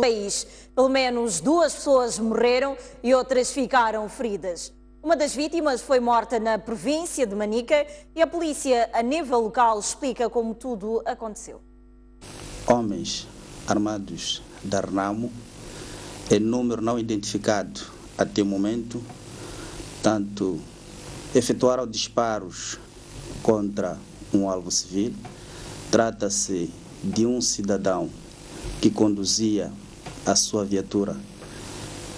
país. Pelo menos 2 pessoas morreram e outras ficaram feridas. Uma das vítimas foi morta na província de Manica e a polícia, a nível local, explica como tudo aconteceu. Homens armados da Renamo, em número não identificado até o momento, tanto efetuaram disparos contra um alvo civil. Trata-se de um cidadão que conduzia a sua viatura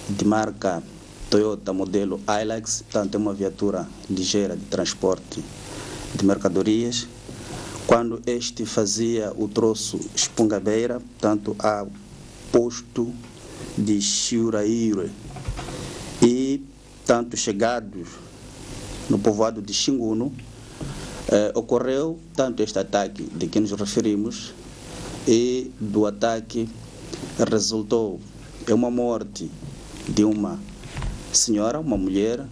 de marca Toyota modelo Hilux, portanto é uma viatura ligeira de transporte de mercadorias, quando este fazia o troço Espungabeira, portanto ao posto de Chiuraíre, e tanto chegados no povoado de Xinguno, ocorreu tanto este ataque de que nos referimos, e do ataque resultou em uma morte de uma senhora, uma mulher,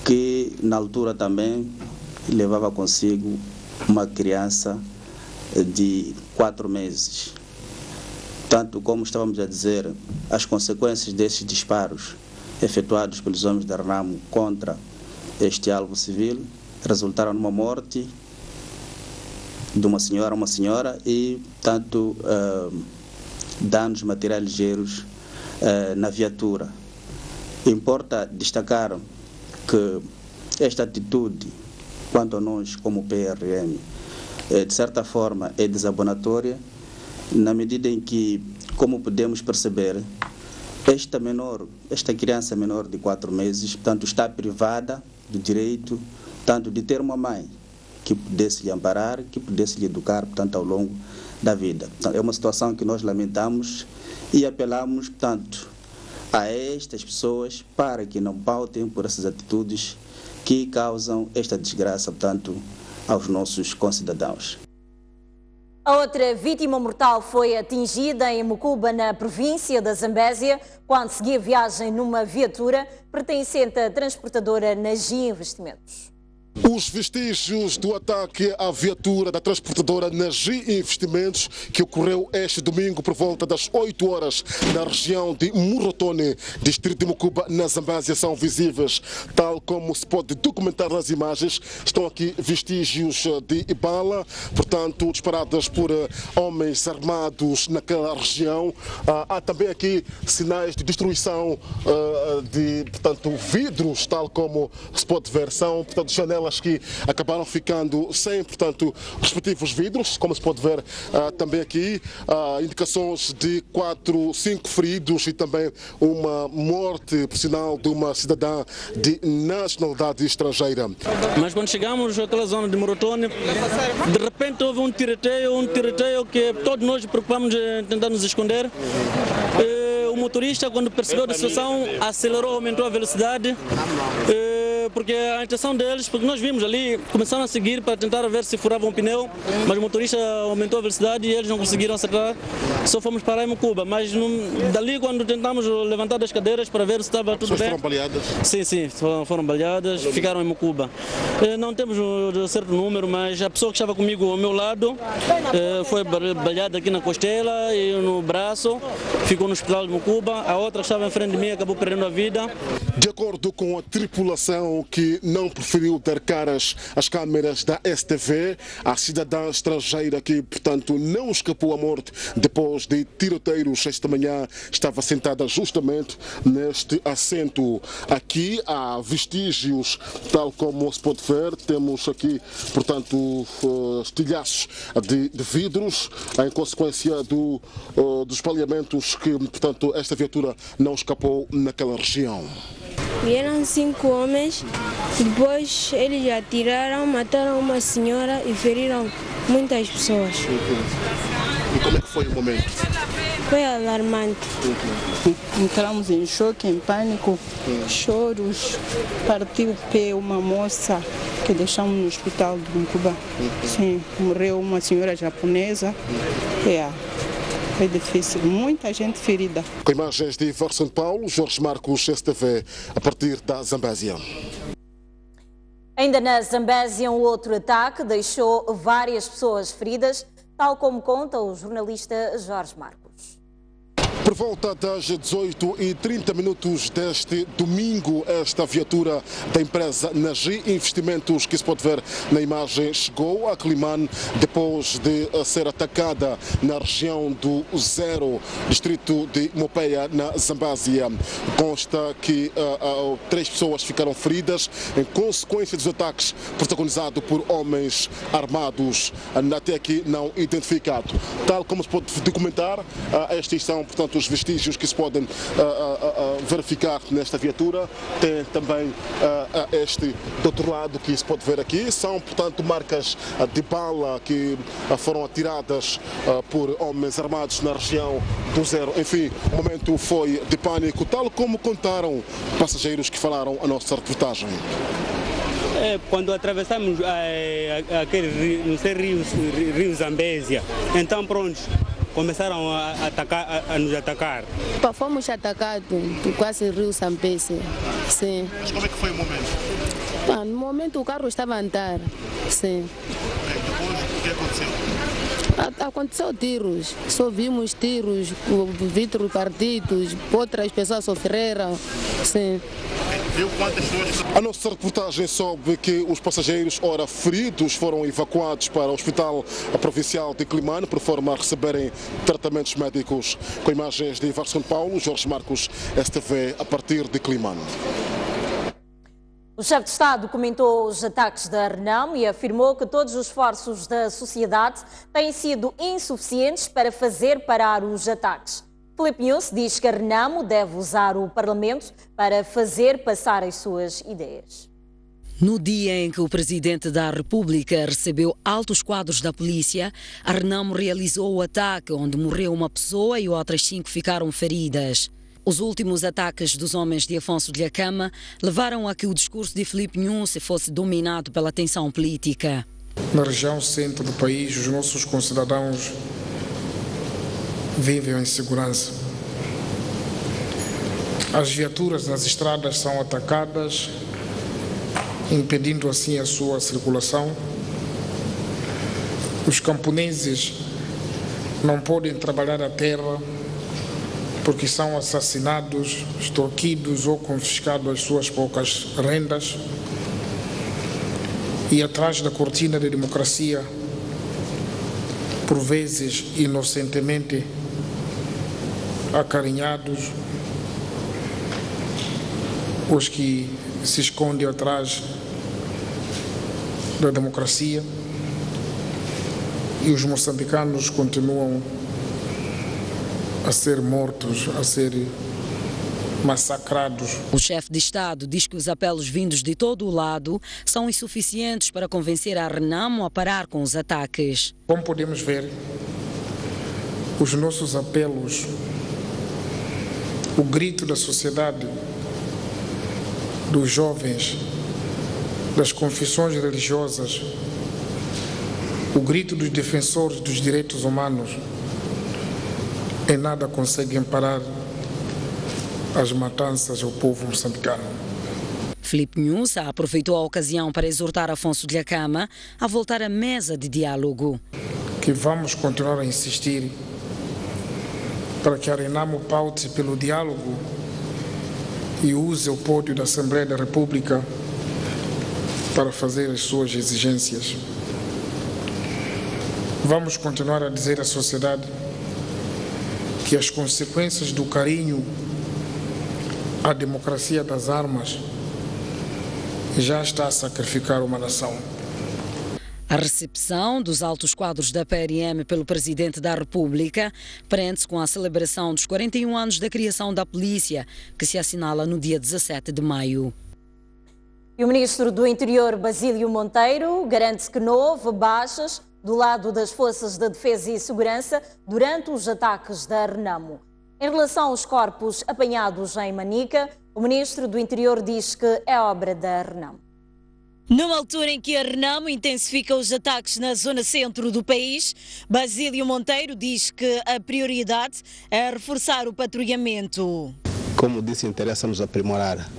que na altura também levava consigo uma criança de 4 meses. Tanto como estávamos a dizer, as consequências desses disparos efetuados pelos homens da Renamo contra este alvo civil resultaram numa morte de uma senhora e tanto danos materiais ligeiros na viatura. Importa destacar que esta atitude, quanto a nós como PRM, de certa forma é desabonatória, na medida em que, como podemos perceber, esta criança menor de 4 meses, portanto, está privada do direito, tanto de ter uma mãe que pudesse lhe amparar, que pudesse lhe educar, portanto, ao longo da vida. Então, é uma situação que nós lamentamos e apelamos, portanto, a estas pessoas para que não pautem por essas atitudes que causam esta desgraça, portanto, aos nossos concidadãos. A outra vítima mortal foi atingida em Mucuba, na província da Zambésia, quando seguia viagem numa viatura pertencente à transportadora Nagi Investimentos. Os vestígios do ataque à viatura da transportadora Nagi Investimentos, que ocorreu este domingo por volta das 8 horas na região de Murotone, distrito de Mucuba, na Zambésia, são visíveis. Tal como se pode documentar nas imagens, estão aqui vestígios de bala, portanto, disparadas por homens armados naquela região. Há também aqui sinais de destruição de, portanto, vidros, tal como se pode ver, são, portanto, janelas que acabaram ficando sem, portanto, respectivos vidros, como se pode ver também aqui, indicações de 5 feridos e também uma morte, por sinal, de uma cidadã de nacionalidade estrangeira. Mas quando chegamos àquela zona de Morotone, de repente houve um tiroteio que todos nós preocupamos em tentar nos esconder. O motorista, quando percebeu a situação, acelerou, aumentou a velocidade, porque a intenção deles, porque nós vimos ali, começaram a seguir para tentar ver se furavam o pneu, mas o motorista aumentou a velocidade e eles não conseguiram acertar, só fomos parar em Mucuba. Mas dali, quando tentamos levantar das cadeiras para ver se estava tudo bem... Foram baleadas? Sim, foram baleadas, ficaram em Mucuba. Não temos um certo número, mas a pessoa que estava comigo ao meu lado foi baleada aqui na costela e no braço, ficou no hospital de Mucuba. A outra que estava em frente de mim acabou perdendo a vida. De acordo com a tripulação que não preferiu dar caras às câmeras da STV, a cidadã estrangeira que, portanto, não escapou à morte depois de tiroteiros esta manhã, estava sentada justamente neste assento. Aqui há vestígios, tal como se pode ver, temos aqui, portanto, estilhaços de vidros, em consequência dos espalhamentos que, portanto, esta viatura não escapou naquela região. Vieram 5 homens, depois eles atiraram, mataram uma senhora e feriram muitas pessoas. E como é que foi o momento? Foi alarmante. Entramos em choque, em pânico, choros, partiu o pé uma moça que deixamos no hospital de Mucuba. Sim, morreu uma senhora japonesa. Foi difícil, muita gente ferida. Com imagens de Ivar São Paulo, Jorge Marcos, STV, a partir da Zambésia. Ainda na Zambésia, um outro ataque deixou várias pessoas feridas, tal como conta o jornalista Jorge Marcos. Por volta das 18h30 deste domingo, esta viatura da empresa Nagi Investimentos, que se pode ver na imagem, chegou a Quelimane depois de ser atacada na região do Zero, distrito de Mopeia, na Zambésia. Consta que 3 pessoas ficaram feridas em consequência dos ataques protagonizados por homens armados, até aqui não identificados. Tal como se pode documentar, estes são, portanto, os vestígios que se podem verificar nesta viatura. Tem também este do outro lado que se pode ver aqui. São, portanto, marcas de bala que foram atiradas por homens armados na região do Zero. Enfim, o momento foi de pânico, tal como contaram passageiros que falaram a nossa reportagem. Quando atravessamos aquele rio Zambésia, então pronto, começaram a nos atacar. Fomos atacados por quase rio Zambésia. Sim. Mas como é que foi o momento? No momento o carro estava a andar. Sim. Depois, o que aconteceu? Aconteceu tiros, só vimos tiros, vidros partidos, outras pessoas sofreram. Sim. Viu quantas pessoas? A nossa reportagem soube que os passageiros, ora feridos, foram evacuados para o Hospital Provincial de Quelimane por forma a receberem tratamentos médicos. Com imagens de Ivar São Paulo, Jorge Marcos, STV, a partir de Quelimane. O chefe de Estado comentou os ataques da Renamo e afirmou que todos os esforços da sociedade têm sido insuficientes para fazer parar os ataques. Filipe Nunes diz que a Renamo deve usar o Parlamento para fazer passar as suas ideias. No dia em que o Presidente da República recebeu altos quadros da polícia, a Renamo realizou o ataque, onde morreu uma pessoa e outras 5 ficaram feridas. Os últimos ataques dos homens de Afonso Dhlakama levaram a que o discurso de Filipe Nunes fosse dominado pela tensão política. Na região centro do país, os nossos concidadãos vivem em segurança. As viaturas nas estradas são atacadas, impedindo assim a sua circulação. Os camponeses não podem trabalhar a terra porque são assassinados, extorquidos ou confiscados as suas poucas rendas. E atrás da cortina da democracia, por vezes inocentemente acarinhados, os que se escondem atrás da democracia, e os moçambicanos continuam a ser mortos, a ser massacrados. O chefe de Estado diz que os apelos vindos de todo o lado são insuficientes para convencer a Renamo a parar com os ataques. Como podemos ver, os nossos apelos, o grito da sociedade, dos jovens, das confissões religiosas, o grito dos defensores dos direitos humanos, em nada conseguem parar as matanças ao povo moçambicano. Filipe Nunes aproveitou a ocasião para exortar Afonso Dhlakama a voltar à mesa de diálogo. Que vamos continuar a insistir para que a Renamo paute pelo diálogo e use o pódio da Assembleia da República para fazer as suas exigências. Vamos continuar a dizer à sociedade que as consequências do carinho à democracia das armas já está a sacrificar uma nação. A recepção dos altos quadros da PRM pelo Presidente da República prende-se com a celebração dos 41 anos da criação da polícia, que se assinala no dia 17 de maio. E o Ministro do Interior, Basílio Monteiro, garante que não houve baixas do lado das Forças de Defesa e Segurança durante os ataques da Renamo. Em relação aos corpos apanhados em Manica, o Ministro do Interior diz que é obra da Renamo. Numa altura em que a Renamo intensifica os ataques na zona centro do país, Basílio Monteiro diz que a prioridade é reforçar o patrulhamento. Como disse, interessa-nos aprimorar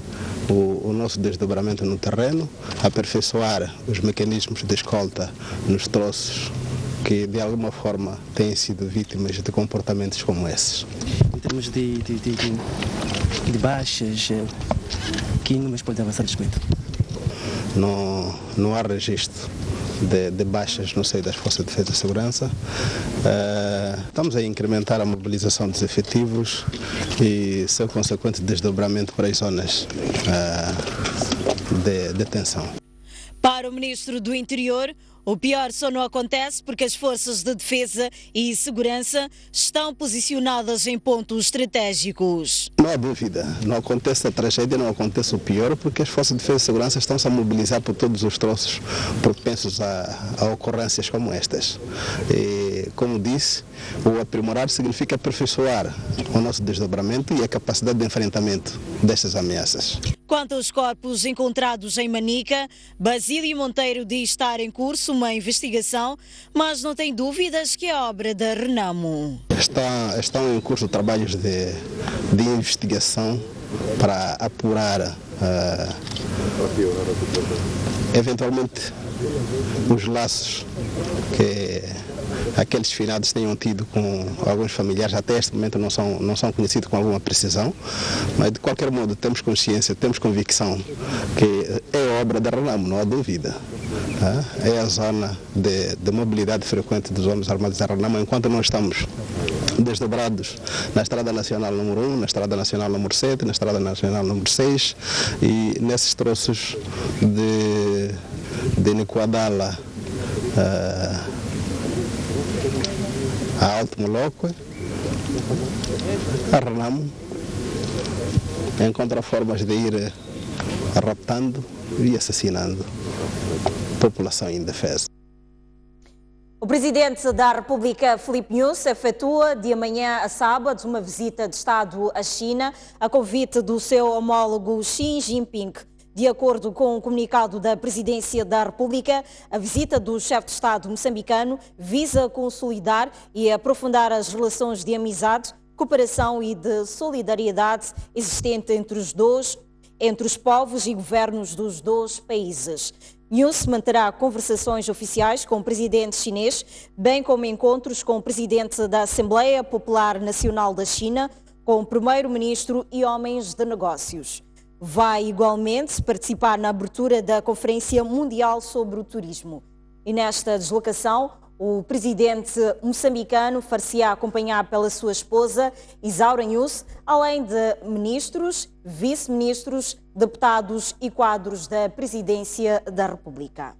o nosso desdobramento no terreno, aperfeiçoar os mecanismos de escolta nos troços que de alguma forma têm sido vítimas de comportamentos como esses. termos de baixas, que números podem avançar neste momento? Não há registro de baixas no seio das Forças de Defesa e Segurança. Estamos a incrementar a mobilização dos efetivos e seu consequente desdobramento para as zonas de detenção. Para o Ministro do Interior, o pior só não acontece porque as forças de defesa e segurança estão posicionadas em pontos estratégicos. Não há dúvida, não acontece a tragédia, não acontece o pior, porque as forças de defesa e segurança estão-se a mobilizar por todos os troços propensos a ocorrências como estas. E, como disse, o aprimorar significa aperfeiçoar o nosso desdobramento e a capacidade de enfrentamento destas ameaças. Quanto aos corpos encontrados em Manica, Basílio Monteiro diz estar em curso uma investigação, mas não tem dúvidas que é obra da Renamo. Estão em curso trabalhos de investigação para apurar eventualmente os laços que aqueles finados tenham tido com alguns familiares. Até este momento não são conhecidos com alguma precisão, mas de qualquer modo temos consciência, temos convicção que é obra da Renamo, não há dúvida. É a zona de mobilidade frequente dos homens armados da Renamo, enquanto nós estamos desdobrados na Estrada Nacional número 1, na Estrada Nacional número 7, na Estrada Nacional número 6 e nesses troços de Nicoadala a Alto Moloco, a Renamo encontra formas de ir raptando e assassinando a população indefesa. O Presidente da República, Filipe Nyusi, efetua de amanhã a sábado uma visita de Estado à China a convite do seu homólogo Xi Jinping. De acordo com o comunicado da Presidência da República, a visita do chefe de Estado moçambicano visa consolidar e aprofundar as relações de amizade, cooperação e de solidariedade existente entre os povos e governos dos dois países. Nyusi manterá conversações oficiais com o presidente chinês, bem como encontros com o presidente da Assembleia Popular Nacional da China, com o primeiro-ministro e homens de negócios. Vai igualmente participar na abertura da Conferência Mundial sobre o Turismo. E nesta deslocação, o presidente moçambicano far-se-á acompanhar pela sua esposa, Isaura Nyusi, além de ministros, vice-ministros, deputados e quadros da Presidência da República.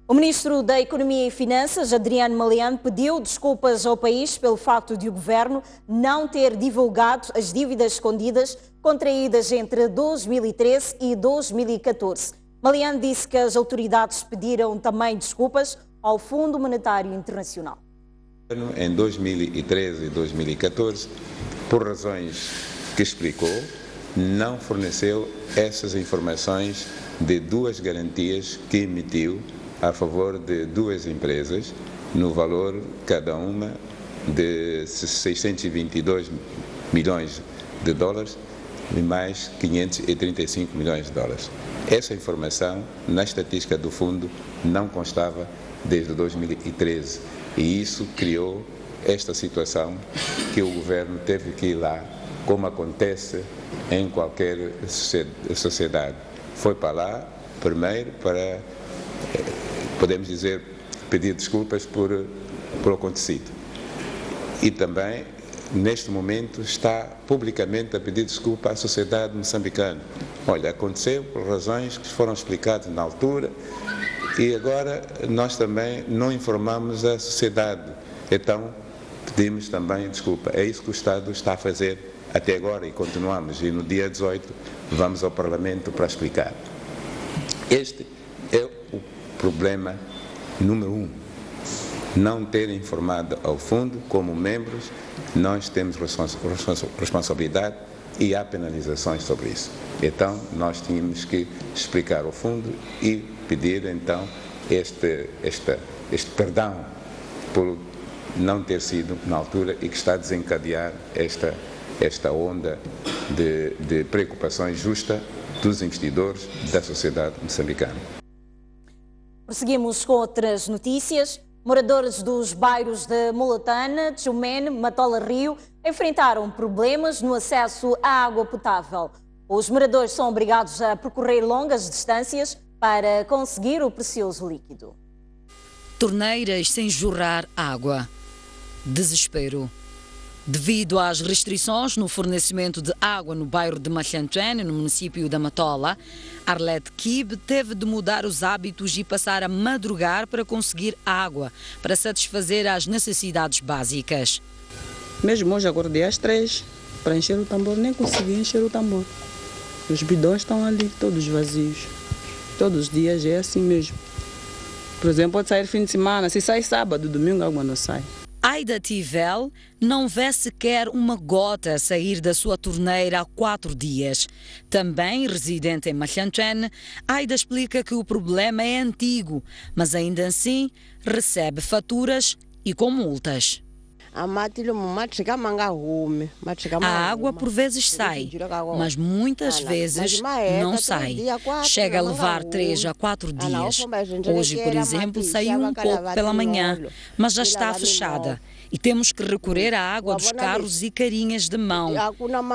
O Ministro da Economia e Finanças, Adriano Malian, pediu desculpas ao país pelo facto de o Governo não ter divulgado as dívidas escondidas contraídas entre 2013 e 2014. Malian disse que as autoridades pediram também desculpas ao Fundo Monetário Internacional. Em 2013 e 2014, por razões que explicou, não forneceu essas informações de duas garantias que emitiu a favor de duas empresas, no valor cada uma de 622 milhões de dólares e mais 535 milhões de dólares. Essa informação, na estatística do fundo, não constava desde 2013 e isso criou esta situação que o governo teve que ir lá, como acontece em qualquer sociedade. Foi para lá, primeiro, para, podemos dizer, pedir desculpas por o acontecido. E também, neste momento, está publicamente a pedir desculpa à sociedade moçambicana. Olha, aconteceu por razões que foram explicadas na altura e agora nós também não informamos a sociedade. Então, pedimos também desculpa. É isso que o Estado está a fazer até agora e continuamos. E no dia 18 vamos ao Parlamento para explicar. Este é o problema número 1. Não ter informado ao fundo, como membros, nós temos responsabilidade e há penalizações sobre isso. Então, nós tínhamos que explicar ao fundo e pedir, então, este perdão por não ter sido na altura e que está a desencadear esta onda de preocupações justas dos investidores da sociedade moçambicana. Prosseguimos com outras notícias. Moradores dos bairros de Mulotane, Tchumene, Matola Rio enfrentaram problemas no acesso à água potável. Os moradores são obrigados a percorrer longas distâncias para conseguir o precioso líquido. Torneiras sem jorrar água. Desespero. Devido às restrições no fornecimento de água no bairro de Machantuene, no município da Matola, Arlete Kib teve de mudar os hábitos e passar a madrugar para conseguir água, para satisfazer as necessidades básicas. Mesmo hoje acordei às 3 para encher o tambor, nem consegui encher o tambor. Os bidões estão ali, todos vazios. Todos os dias é assim mesmo. Por exemplo, pode sair fim de semana, se sai sábado, domingo a água não sai. Aida Tivel não vê sequer uma gota sair da sua torneira há 4 dias. Também residente em Machantuene, Aida explica que o problema é antigo, mas ainda assim recebe faturas e com multas. A água por vezes sai, mas muitas vezes não sai. Chega a levar 3 a 4 dias. Hoje, por exemplo, saiu um pouco pela manhã, mas já está fechada. E temos que recorrer à água dos carros e carinhas de mão.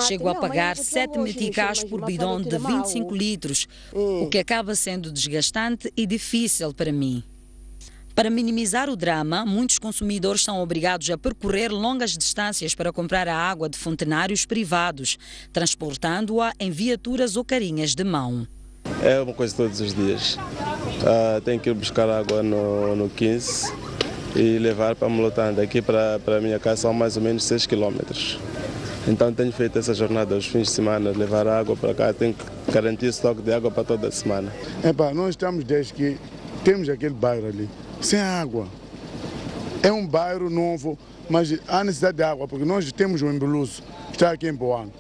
Chego a pagar 7 meticais por bidão de 25 litros, o que acaba sendo desgastante e difícil para mim. Para minimizar o drama, muitos consumidores são obrigados a percorrer longas distâncias para comprar a água de fontenários privados, transportando-a em viaturas ou carinhas de mão. É uma coisa todos os dias. Tenho que ir buscar água no 15 e levar para Mulotane. Daqui para a minha casa são mais ou menos 6 quilômetros. Então tenho feito essa jornada aos fins de semana, levar água para cá, tenho que garantir estoque de água para toda a semana. Nós estamos desde que temos aquele bairro ali, sem água. É um bairro novo, mas há necessidade de água, porque nós temos um embeluço que está aqui em Poano.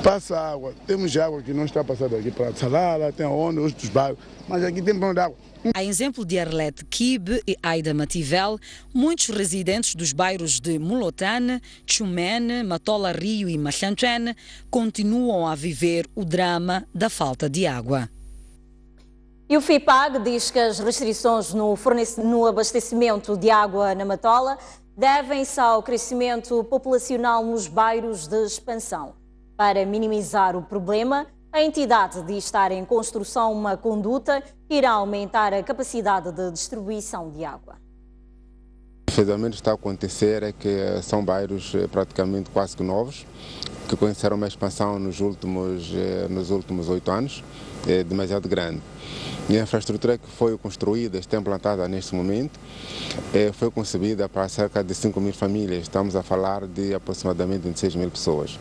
Passa água, temos água que não está passando aqui para Salala, tem onde, outros bairros, mas aqui tem problema de água. A exemplo de Arlete Kib e Aida Mativel, muitos residentes dos bairros de Mulotane, Tchumene, Matola Rio e Machantuene continuam a viver o drama da falta de água. E o FIPAG diz que as restrições no abastecimento de água na Matola devem-se ao crescimento populacional nos bairros de expansão. Para minimizar o problema, a entidade diz estar em construção uma conduta que irá aumentar a capacidade de distribuição de água. Efetivamente está a acontecer é que são bairros praticamente quase que novos, que conheceram uma expansão nos últimos 8 anos, demasiado grande. E a infraestrutura que foi construída, está implantada neste momento, foi concebida para cerca de 5 mil famílias. Estamos a falar de aproximadamente 26 mil pessoas.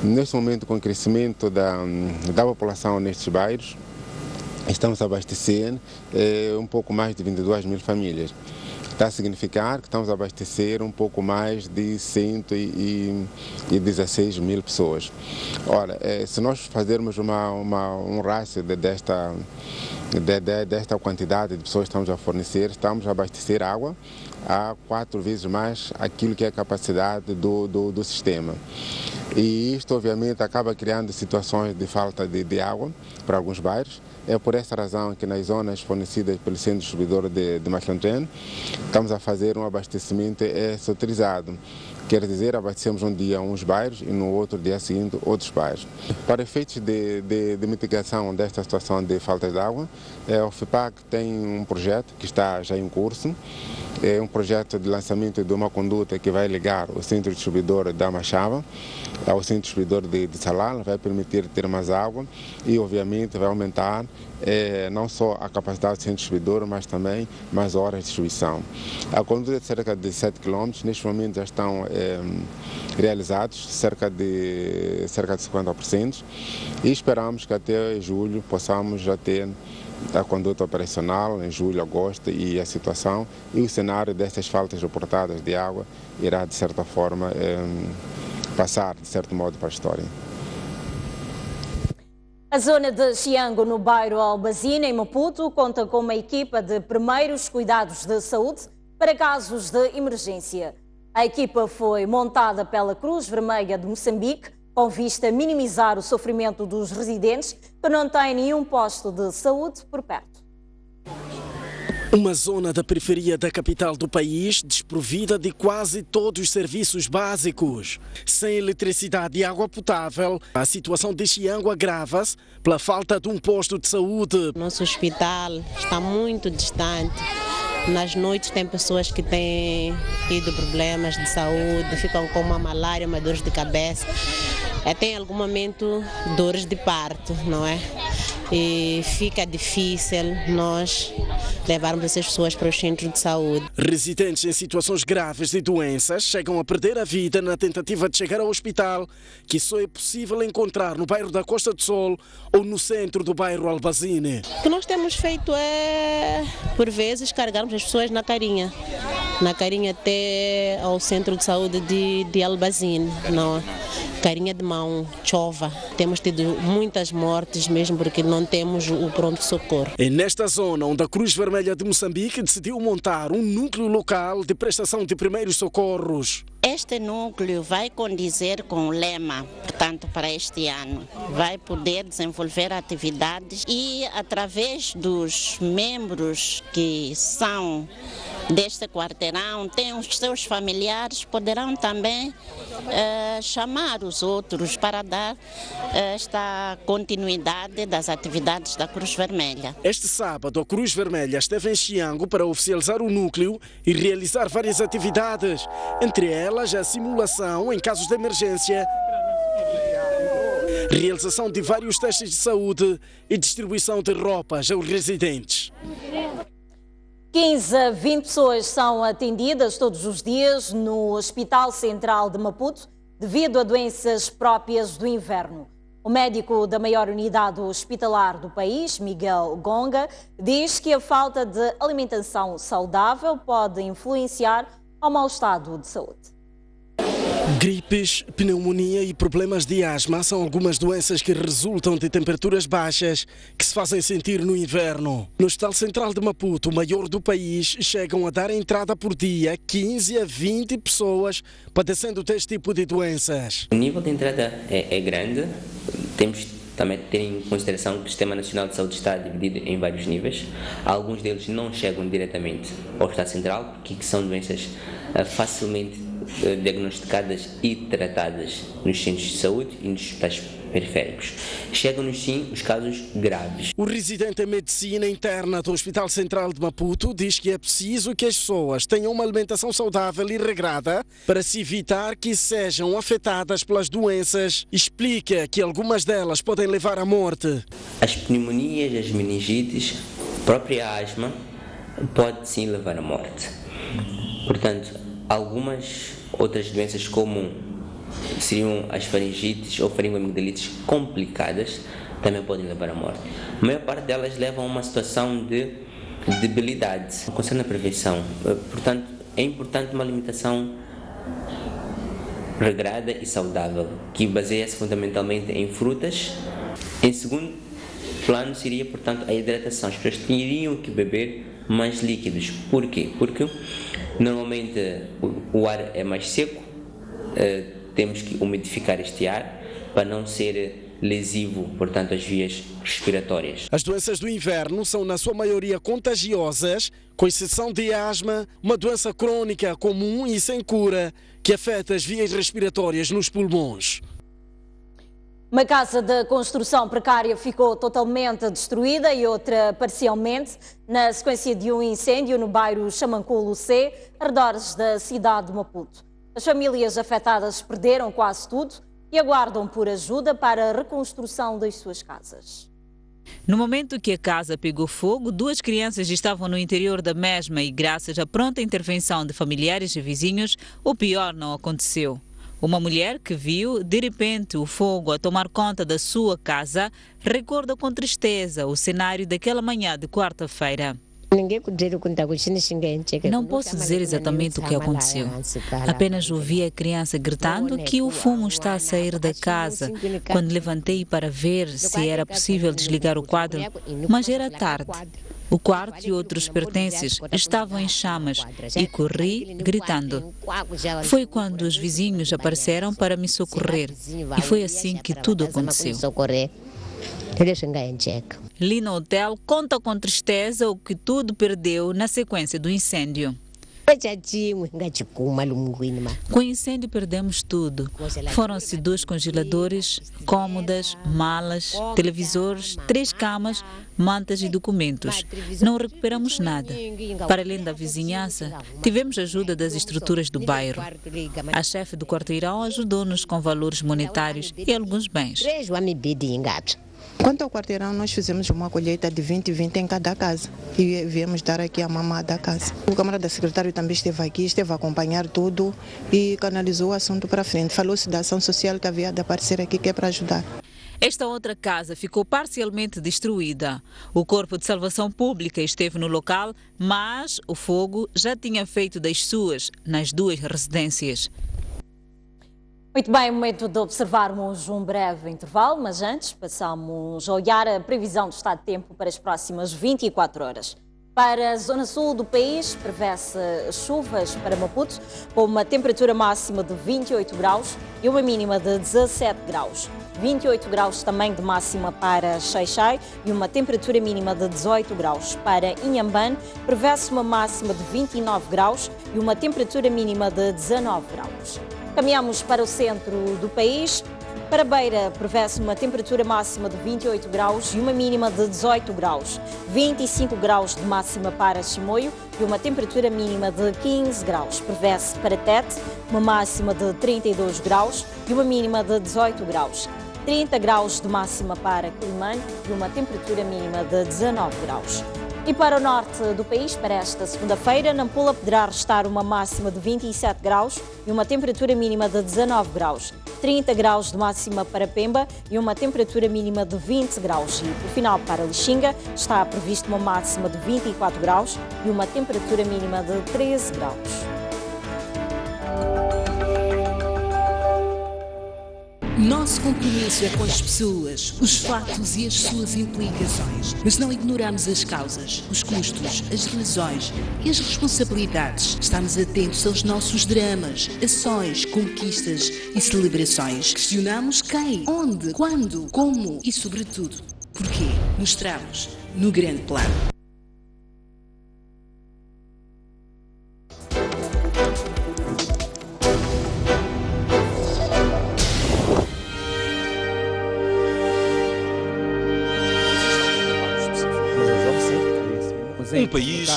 Neste momento, com o crescimento da população nestes bairros, estamos a abastecer um pouco mais de 22 mil famílias. Está a significar que estamos a abastecer um pouco mais de 116 mil pessoas. Ora, se nós fazermos um rácio desta quantidade de pessoas que estamos a fornecer, estamos a abastecer água a 4 vezes mais aquilo que é a capacidade do sistema. E isto, obviamente, acaba criando situações de falta de água para alguns bairros. É por essa razão que nas zonas fornecidas pelo Centro Distribuidor de Machantuene estamos a fazer um abastecimento soterizado. Quer dizer, abastecemos um dia uns bairros e no outro dia seguinte outros bairros. Para efeitos de mitigação desta situação de falta de água, o FIPAG tem um projeto que está já em curso. É um projeto de lançamento de uma conduta que vai ligar o Centro Distribuidor da Machava ao Centro Distribuidor de Salala, vai permitir ter mais água e, obviamente, vai aumentar não só a capacidade do Centro Distribuidor, mas também mais horas de distribuição. A conduta é de cerca de 7 km, neste momento já estão realizados cerca de 50% e esperamos que até julho possamos já ter a conduta operacional em julho, agosto e a situação e o cenário destas faltas reportadas de água irá de certa forma passar de certo modo para a história. A zona de Xiango, no bairro Albazina, em Maputo, conta com uma equipa de primeiros cuidados de saúde para casos de emergência. A equipa foi montada pela Cruz Vermelha de Moçambique com vista a minimizar o sofrimento dos residentes que não têm nenhum posto de saúde por perto. Uma zona da periferia da capital do país desprovida de quase todos os serviços básicos. Sem eletricidade e água potável, a situação de Xiango agrava-se pela falta de um posto de saúde. Nosso hospital está muito distante. Nas noites tem pessoas que têm tido problemas de saúde, ficam com uma malária, uma dor de cabeça. Até em algum momento dores de parto, não é? E fica difícil nós levarmos essas pessoas para os centros de saúde. Residentes em situações graves de doenças chegam a perder a vida na tentativa de chegar ao hospital, que só é possível encontrar no bairro da Costa do Sol ou no centro do bairro Albazine. O que nós temos feito é, por vezes, carregarmos as pessoas na carinha até ao centro de saúde de Albazine, não, carinha de mão, chova. Temos tido muitas mortes mesmo porque não temos o pronto-socorro. É nesta zona onde a Cruz Vermelha de Moçambique decidiu montar um núcleo local de prestação de primeiros socorros. Este núcleo vai condizer com o lema, portanto, para este ano. Vai poder desenvolver atividades e, através dos membros que são deste quarteirão, tem os seus familiares, poderão também chamar os outros para dar esta continuidade das atividades da Cruz Vermelha. Este sábado, a Cruz Vermelha esteve em Xiango para oficializar o núcleo e realizar várias atividades, entre elas a simulação em casos de emergência, realização de vários testes de saúde e distribuição de roupas aos residentes. 15 a 20 pessoas são atendidas todos os dias no Hospital Central de Maputo devido a doenças próprias do inverno. O médico da maior unidade hospitalar do país, Miguel Gonga, diz que a falta de alimentação saudável pode influenciar ao mau estado de saúde. Gripes, pneumonia e problemas de asma são algumas doenças que resultam de temperaturas baixas que se fazem sentir no inverno. No Hospital Central de Maputo, o maior do país, chegam a dar entrada por dia 15 a 20 pessoas padecendo deste tipo de doenças. O nível de entrada é grande. Temos também ter em consideração que o Sistema Nacional de Saúde está dividido em vários níveis. Alguns deles não chegam diretamente ao Hospital Central, porque são doenças facilmente diagnosticadas e tratadas nos centros de saúde e nos hospitais periféricos. Chegam-nos sim os casos graves. O residente em medicina interna do Hospital Central de Maputo diz que é preciso que as pessoas tenham uma alimentação saudável e regrada para se evitar que sejam afetadas pelas doenças. Explica que algumas delas podem levar à morte. As pneumonias, as meningites, a própria asma pode sim levar à morte. Portanto, algumas outras doenças como seriam as faringites ou faringoamigdalites complicadas também podem levar à morte. A maior parte delas levam a uma situação de debilidade. Concerne a prevenção. Portanto, é importante uma alimentação regrada e saudável, que baseia-se fundamentalmente em frutas. Em segundo plano seria, portanto, a hidratação. As pessoas teriam que beber mais líquidos. Por quê? Porque normalmente o ar é mais seco, temos que umidificar este ar para não ser lesivo, portanto, às vias respiratórias. As doenças do inverno são, na sua maioria, contagiosas, com exceção de asma, uma doença crônica comum e sem cura, que afeta as vias respiratórias nos pulmões. Uma casa de construção precária ficou totalmente destruída e outra parcialmente na sequência de um incêndio no bairro Xamanculo C, arredores da cidade de Maputo. As famílias afetadas perderam quase tudo e aguardam por ajuda para a reconstrução das suas casas. No momento que a casa pegou fogo, 2 crianças estavam no interior da mesma e, graças à pronta intervenção de familiares e vizinhos, o pior não aconteceu. Uma mulher que viu, de repente, o fogo a tomar conta da sua casa, recorda com tristeza o cenário daquela manhã de quarta-feira. Não posso dizer exatamente o que aconteceu. Apenas ouvi a criança gritando que o fumo está a sair da casa. Quando levantei para ver se era possível desligar o quadro, mas era tarde. O quarto e outros pertences estavam em chamas e corri gritando. Foi quando os vizinhos apareceram para me socorrer e foi assim que tudo aconteceu. Lina Hotel conta com tristeza o que tudo perdeu na sequência do incêndio. Com o incêndio perdemos tudo. Foram-se 2 congeladores, cômodas, malas, televisores, 3 camas, mantas e documentos. Não recuperamos nada. Para além da vizinhança, tivemos ajuda das estruturas do bairro. A chefe do quarteirão ajudou-nos com valores monetários e alguns bens. Quanto ao quarteirão, nós fizemos uma colheita de 20 em cada casa e viemos dar aqui a mamá da casa. O camarada secretário também esteve aqui, esteve a acompanhar tudo e canalizou o assunto para frente. Falou-se da ação social que havia de aparecer aqui, que é para ajudar. Esta outra casa ficou parcialmente destruída. O Corpo de Salvação Pública esteve no local, mas o fogo já tinha feito das suas nas 2 residências. Muito bem, momento de observarmos um breve intervalo, mas antes passamos a olhar a previsão do estado de tempo para as próximas 24 horas. Para a zona sul do país, prevê-se chuvas para Maputo, com uma temperatura máxima de 28 graus e uma mínima de 17 graus. 28 graus também de máxima para Xai-Xai e uma temperatura mínima de 18 graus. Para Inhambane, prevê-se uma máxima de 29 graus e uma temperatura mínima de 19 graus. Caminhamos para o centro do país. Para Beira, prevê-se uma temperatura máxima de 28 graus e uma mínima de 18 graus. 25 graus de máxima para Chimoio e uma temperatura mínima de 15 graus. Prevê-se para Tete uma máxima de 32 graus e uma mínima de 18 graus. 30 graus de máxima para Quilimane e uma temperatura mínima de 19 graus. E para o norte do país, para esta segunda-feira, Nampula poderá registrar uma máxima de 27 graus e uma temperatura mínima de 19 graus. 30 graus de máxima para Pemba e uma temperatura mínima de 20 graus. E, por final, para Lixinga, está previsto uma máxima de 24 graus e uma temperatura mínima de 13 graus. Nosso compromisso é com as pessoas, os fatos e as suas implicações. Mas não ignoramos as causas, os custos, as razões e as responsabilidades. Estamos atentos aos nossos dramas, ações, conquistas e celebrações. Questionamos quem, onde, quando, como e, sobretudo, porquê. Mostramos no grande plano. Um país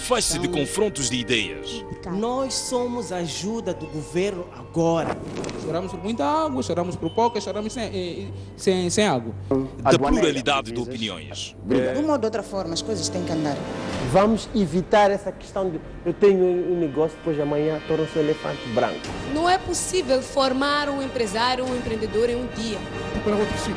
faz-se de confrontos de ideias. Nós somos a ajuda do governo agora. Choramos por muita água, choramos por pouca, choramos sem água. Da pluralidade de opiniões. De uma ou de outra forma, as coisas têm que andar. Vamos evitar essa questão de eu tenho um negócio, depois de amanhã torna-se um elefante branco. Não é possível formar um empresário, um empreendedor em um dia. Para outro sítio.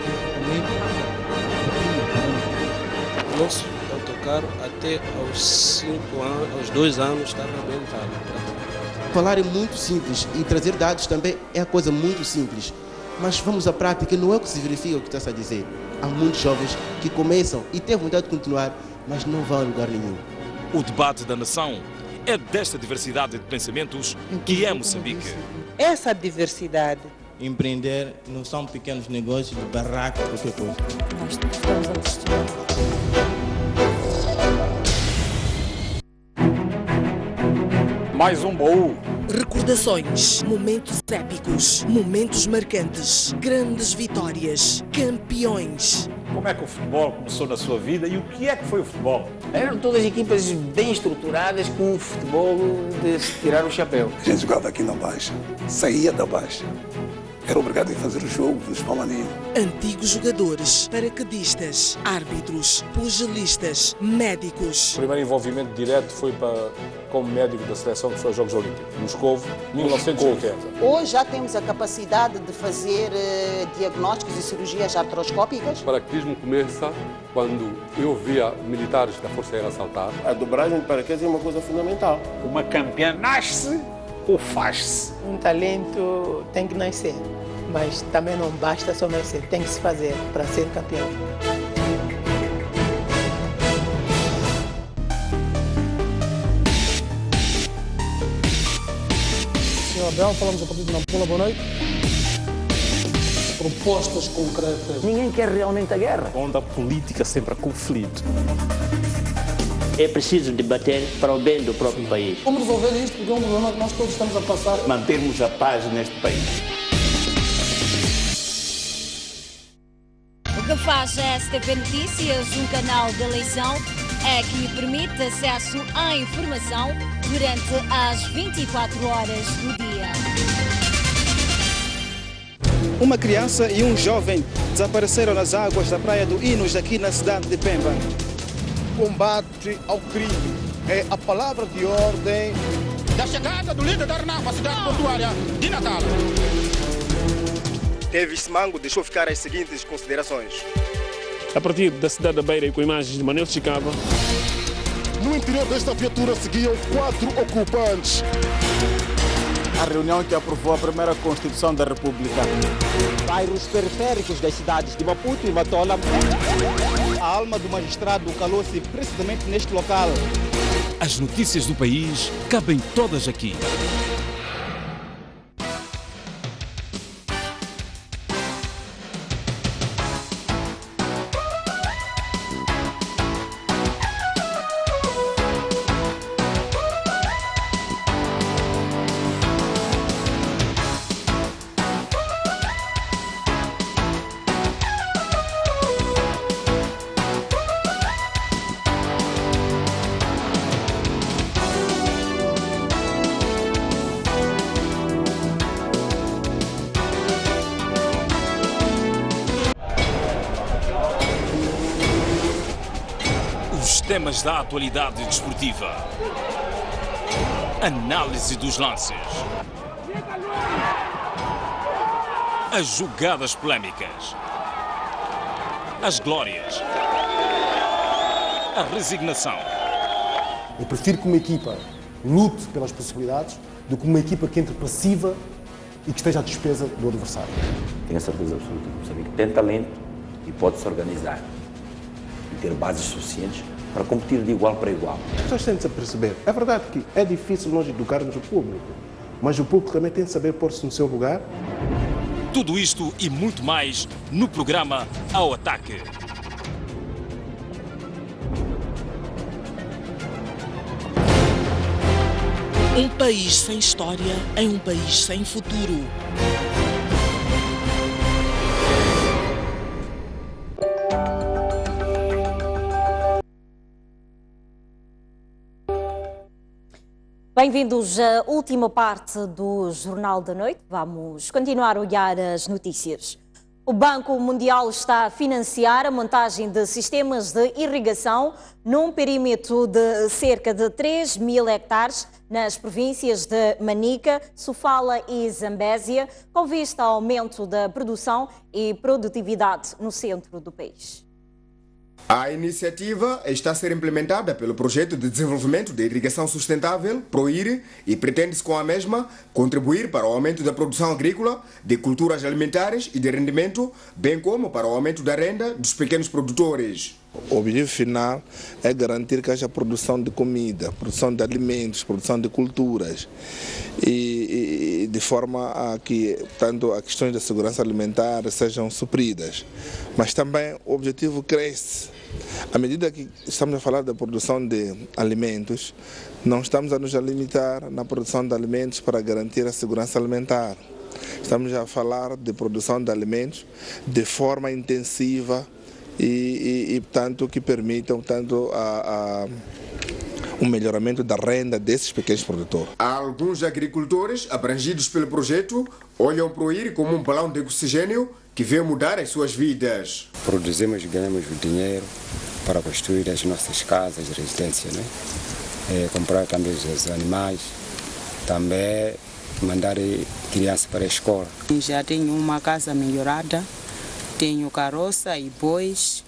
Nosso autocarro até aos 5 anos, aos 2 anos estava bem pago. Falar é muito simples e trazer dados também é a coisa muito simples. Mas vamos à prática, não é o que se verifica o que está a dizer. Há muitos jovens que começam e têm vontade de continuar, mas não vão a lugar nenhum. O debate da nação é desta diversidade de pensamentos que é Moçambique. Essa diversidade. Empreender não são pequenos negócios de barraco, qualquer coisa. Nós estamos a assistir. Mais um baú. Recordações, momentos épicos, momentos marcantes, grandes vitórias, campeões. Como é que o futebol começou na sua vida e o que é que foi o futebol? Eram todas equipas bem estruturadas com um futebol de se tirar o chapéu. A gente jogava aqui na Baixa, saía da Baixa. Era obrigado a fazer o jogo dos palmaninhos. Antigos jogadores, paraquedistas, árbitros, pugilistas, médicos. O primeiro envolvimento direto foi como médico da seleção que foi aos Jogos Olímpicos, Moscovo, 1980. Hoje já temos a capacidade de fazer diagnósticos e cirurgias artroscópicas. O paraquedismo começa quando eu via militares da Força Aérea saltar. A dobragem de paraquedas é uma coisa fundamental. Uma campeã nasce ou faz-se? Um talento tem que nascer, mas também não basta só nascer, tem que se fazer para ser campeão. Senhor Abel, falamos a partir de Nampula, boa noite. propostas concretas. Ninguém quer realmente a guerra. Onde a política sempre há conflito. É preciso debater para o bem do próprio país. Como resolver isto? Porque é um problema que nós todos estamos a passar. Mantermos a paz neste país. O que faz a STV Notícias, um canal de eleição, é que lhe permite acesso à informação durante as 24 horas do dia. Uma criança e um jovem desapareceram nas águas da Praia do Inos, aqui na cidade de Pemba. Combate ao crime é a palavra de ordem da chegada do líder da RNAP à cidade portuária de Natal. Davis Simango deixou ficar as seguintes considerações. A partir da cidade da Beira e com imagens de Manuel Chicava. No interior desta viatura seguiam 4 ocupantes. A reunião que aprovou a primeira Constituição da República. Bairros periféricos das cidades de Maputo e Matola. A alma do magistrado calou-se precisamente neste local. As notícias do país cabem todas aqui. Temas da atualidade desportiva. Análise dos lances. As jogadas polémicas. As glórias. A resignação. Eu prefiro que uma equipa lute pelas possibilidades do que uma equipa que entre passiva e que esteja à despesa do adversário. Tenho a certeza absoluta que o Moçambique tem talento e pode se organizar e ter bases suficientes para competir de igual para igual. As pessoas têm de se perceber. É verdade que é difícil nós educarmos o público, mas o público também tem de saber pôr-se no seu lugar. Tudo isto e muito mais no programa Ao Ataque. Um país sem história é um país sem futuro. Bem-vindos à última parte do Jornal da Noite. Vamos continuar a olhar as notícias. O Banco Mundial está a financiar a montagem de sistemas de irrigação num perímetro de cerca de 3.000 hectares nas províncias de Manica, Sofala e Zambésia, com vista ao aumento da produção e produtividade no centro do país. A iniciativa está a ser implementada pelo Projeto de Desenvolvimento de Irrigação Sustentável, PROIR, e pretende-se com a mesma contribuir para o aumento da produção agrícola, de culturas alimentares e de rendimento, bem como para o aumento da renda dos pequenos produtores. O objetivo final é garantir que haja produção de comida, produção de alimentos, produção de culturas, e de forma a que tanto as questões da segurança alimentar sejam supridas. Mas também o objetivo cresce. À medida que estamos a falar da produção de alimentos, não estamos a nos limitar na produção de alimentos para garantir a segurança alimentar. Estamos a falar de produção de alimentos de forma intensiva e tanto que permitam tanto o melhoramento da renda desses pequenos produtores. Alguns agricultores abrangidos pelo projeto olham para o PROIR como um balão de oxigênio que vem mudar as suas vidas. Produzimos e ganhamos o dinheiro para construir as nossas casas, residências, né? Comprar também os animais, também mandar crianças para a escola. Já tenho uma casa melhorada, tenho carroça e bois,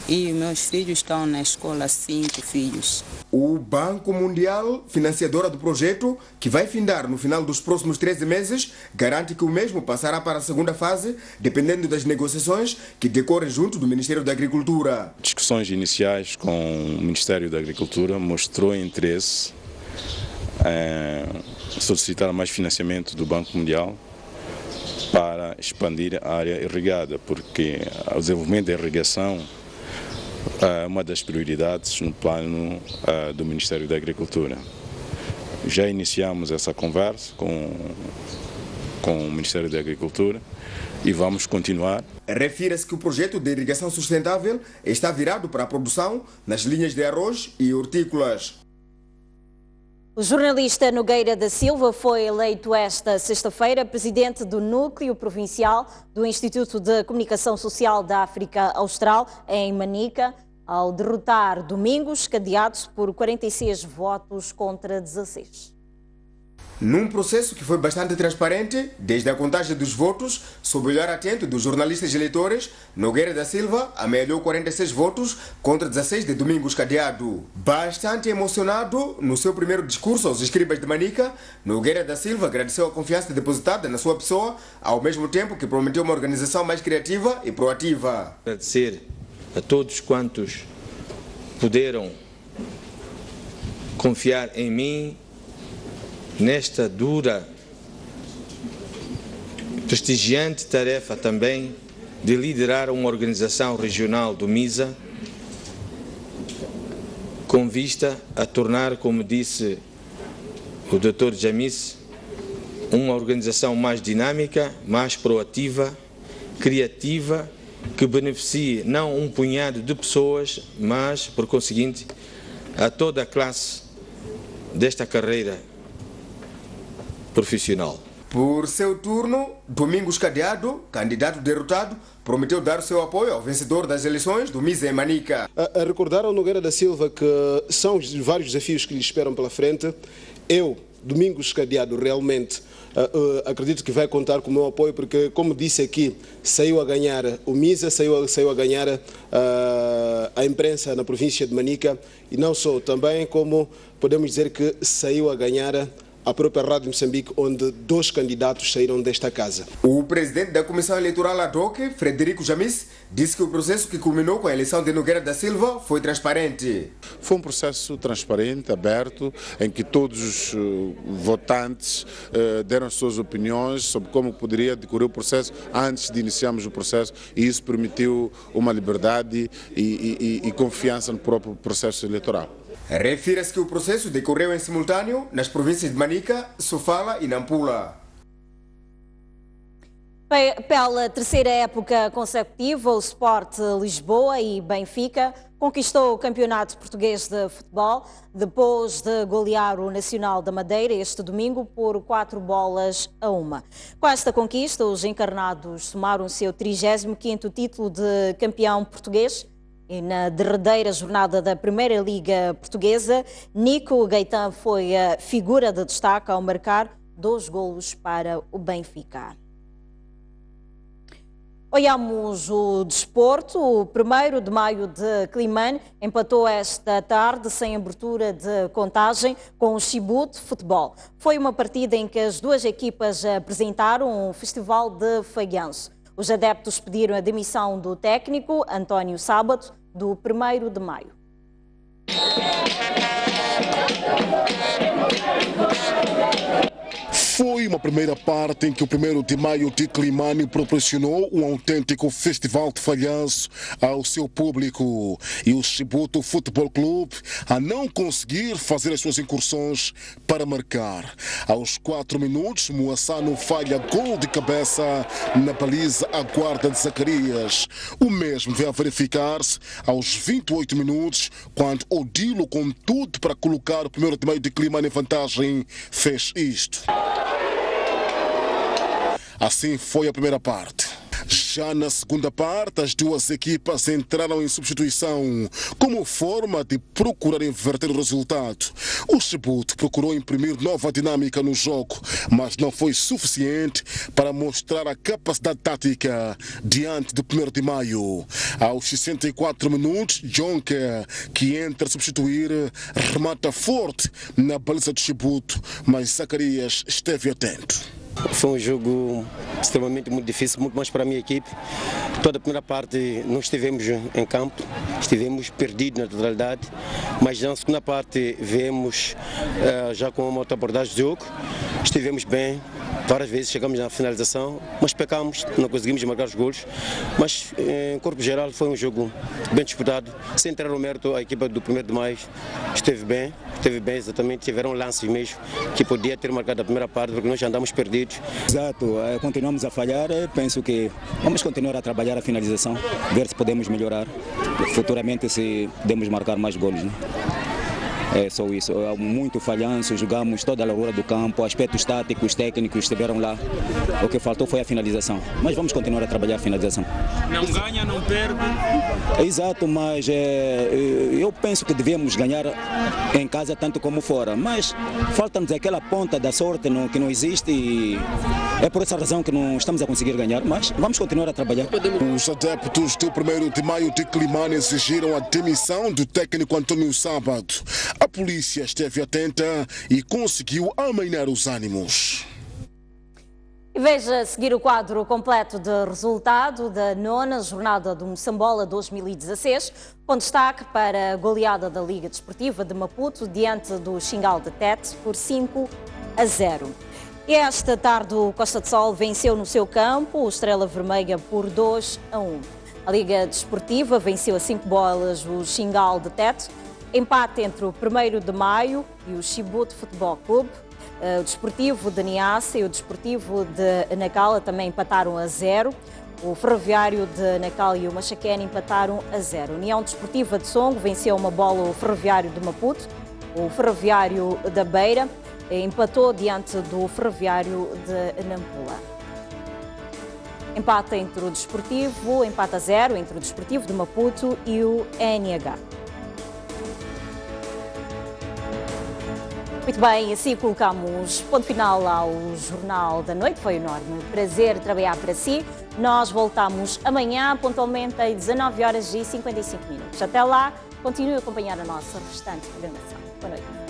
e meus filhos estão na escola, 5 filhos. O Banco Mundial, financiadora do projeto, que vai findar no final dos próximos 13 meses, garante que o mesmo passará para a segunda fase, dependendo das negociações que decorrem junto do Ministério da Agricultura. Discussões iniciais com o Ministério da Agricultura mostrou interesse em solicitar mais financiamento do Banco Mundial para expandir a área irrigada, porque o desenvolvimento da irrigação é uma das prioridades no plano do Ministério da Agricultura. Já iniciamos essa conversa com o Ministério da Agricultura e vamos continuar. Refere-se que o projeto de irrigação sustentável está virado para a produção nas linhas de arroz e hortícolas. O jornalista Nogueira da Silva foi eleito esta sexta-feira presidente do Núcleo Provincial do Instituto de Comunicação Social da África Austral, em Manica, ao derrotar Domingos Cadeado por 46 votos contra 16. Num processo que foi bastante transparente, desde a contagem dos votos, sob o olhar atento dos jornalistas eleitores, Nogueira da Silva amealhou 46 votos contra 16 de Domingos Cadeado. Bastante emocionado, no seu primeiro discurso aos escribas de Manica, Nogueira da Silva agradeceu a confiança depositada na sua pessoa, ao mesmo tempo que prometeu uma organização mais criativa e proativa. Agradecer a todos quantos puderam confiar em mim nesta dura, prestigiante tarefa também de liderar uma organização regional do MISA, com vista a tornar, como disse o Dr. Jamis, uma organização mais dinâmica, mais proativa, criativa, que beneficie não um punhado de pessoas, mas, por conseguinte, a toda a classe desta carreira profissional. Por seu turno, Domingos Cadeado, candidato derrotado, prometeu dar o seu apoio ao vencedor das eleições do MISA em Manica. A recordar ao Nogueira da Silva que são os vários desafios que lhe esperam pela frente. Eu, Domingos Cadeado, realmente acredito que vai contar com o meu apoio, porque, como disse aqui, saiu a ganhar o MISA, saiu a ganhar a imprensa na província de Manica, e não só, também como podemos dizer que saiu a ganhar a própria Rádio de Moçambique, onde 2 candidatos saíram desta casa. O presidente da Comissão Eleitoral ad hoc, Frederico Jamis, disse que o processo que culminou com a eleição de Nogueira da Silva foi transparente. Foi um processo transparente, aberto, em que todos os votantes deram suas opiniões sobre como poderia decorrer o processo antes de iniciarmos o processo, e isso permitiu uma liberdade e confiança no próprio processo eleitoral. Refere-se que o processo decorreu em simultâneo nas províncias de Manica, Sofala e Nampula. Pela terceira época consecutiva, o Sport Lisboa e Benfica conquistou o Campeonato Português de Futebol depois de golear o Nacional da Madeira este domingo por 4-1. Com esta conquista, os encarnados somaram o seu 35º título de campeão português. E na derradeira jornada da Primeira Liga Portuguesa, Nico Gaetan foi a figura de destaque ao marcar 2 golos para o Benfica. Olhamos o desporto. O 1º de maio de Climane empatou esta tarde sem abertura de contagem com o Chibute Futebol. Foi uma partida em que as 2 equipas apresentaram um festival de falhanço. Os adeptos pediram a demissão do técnico António Sábato do 1º de maio. Foi uma primeira parte em que o 1º de maio de Climane proporcionou um autêntico festival de falhanço ao seu público, e o Chibute Futebol Clube a não conseguir fazer as suas incursões para marcar. Aos 4 minutos, Moassano falha gol de cabeça na baliza à guarda de Zacarias. O mesmo veio a verificar-se aos 28 minutos, quando Odilo, com tudo para colocar o 1º de maio de Climane em vantagem, fez isto. Assim foi a primeira parte. Já na segunda parte, as 2 equipas entraram em substituição como forma de procurar inverter o resultado. O Chibute procurou imprimir nova dinâmica no jogo, mas não foi suficiente para mostrar a capacidade tática diante do 1º de maio. Aos 64 minutos, Jonker, que entra a substituir, remata forte na baliza do Chibute, mas Zacarias esteve atento. Foi um jogo extremamente muito difícil, muito mais para a minha equipe. Toda a primeira parte não estivemos em campo, estivemos perdidos na totalidade, mas na segunda parte viemos já com uma outra abordagem de jogo, estivemos bem, Várias vezes chegamos na finalização, mas pecamos, não conseguimos marcar os gols. Mas, em corpo geral, foi um jogo bem disputado. Sem entrar no mérito, a equipa do 1º de maio esteve bem exatamente. Tiveram lances mesmo que podia ter marcado a primeira parte, porque nós já andamos perdidos. Exato, continuamos a falhar. Penso que vamos continuar a trabalhar a finalização, ver se podemos melhorar futuramente, se podemos marcar mais gols, né? É só isso, muito falhanço, jogamos toda a largura do campo, aspectos táticos, técnicos estiveram lá. O que faltou foi a finalização, mas vamos continuar a trabalhar a finalização. Não ganha, não perde. Exato, mas eu penso que devemos ganhar em casa tanto como fora, mas falta-nos aquela ponta da sorte que não existe e é por essa razão que não estamos a conseguir ganhar, mas vamos continuar a trabalhar. Os adeptos do 1º de maio de Climane exigiram a demissão do técnico Antônio Sábado. A polícia esteve atenta e conseguiu amainar os ânimos. Veja a seguir o quadro completo de resultado da 9ª jornada do Moçambola 2016, com destaque para a goleada da Liga Desportiva de Maputo diante do Xingal de Tete por 5-0. E esta tarde o Costa de Sol venceu no seu campo o Estrela Vermelha por 2-1. A Liga Desportiva venceu a 5 bolas o Xingal de Tete. Empate entre o 1º de maio e o Chibute Futebol Clube. O Desportivo de Niassa e o Desportivo de Nacala também empataram a 0. O Ferroviário de Nacal e o Machaquene empataram a 0. A União Desportiva de Songo venceu uma bola o Ferroviário de Maputo. O Ferroviário da Beira empatou diante do Ferroviário de Nampula. Empate entre o Desportivo, empate a 0 entre o Desportivo de Maputo e o NH. Muito bem, assim colocamos ponto final ao Jornal da Noite. Foi um enorme prazer trabalhar para si. Nós voltamos amanhã, pontualmente, às 19h55. Até lá, continue a acompanhar a nossa restante programação. Boa noite.